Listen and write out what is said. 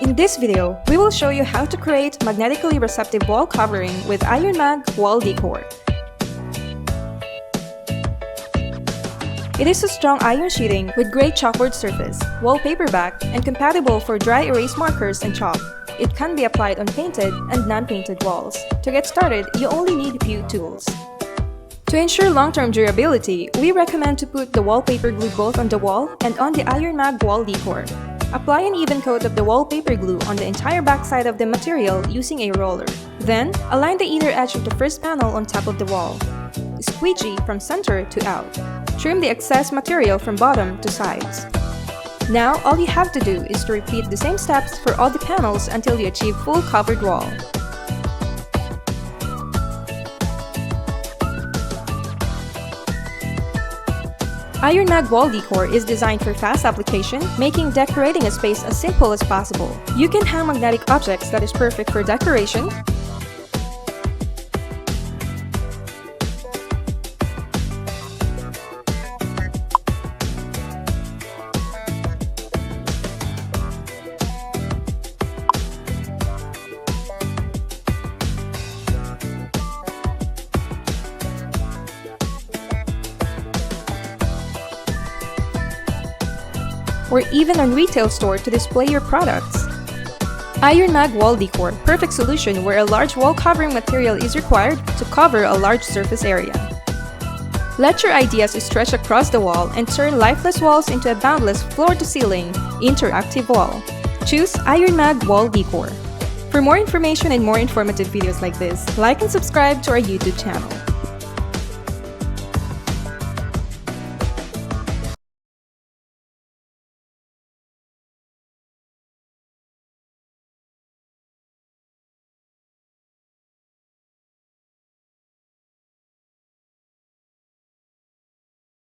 In this video, we will show you how to create magnetically receptive wall covering with IRONMAG Wall Decor. It is a strong iron sheeting with great chalkboard surface, wallpaper back, and compatible for dry erase markers and chalk. It can be applied on painted and non-painted walls. To get started, you only need a few tools. To ensure long-term durability, we recommend to put the wallpaper glue both on the wall and on the IRONMAG Wall Decor. Apply an even coat of the wallpaper glue on the entire backside of the material using a roller. Then, align the inner edge of the first panel on top of the wall. Squeegee from center to out. Trim the excess material from bottom to sides. Now, all you have to do is to repeat the same steps for all the panels until you achieve full covered wall. IRONMAG Wall Decor is designed for fast application, making decorating a space as simple as possible. You can hang magnetic objects that is perfect for decoration, or even on retail store to display your products. IRONMAG Wall Decor, perfect solution where a large wall covering material is required to cover a large surface area. Let your ideas stretch across the wall and turn lifeless walls into a boundless floor-to-ceiling, interactive wall. Choose IRONMAG Wall Decor. For more information and more informative videos like this, like and subscribe to our YouTube channel.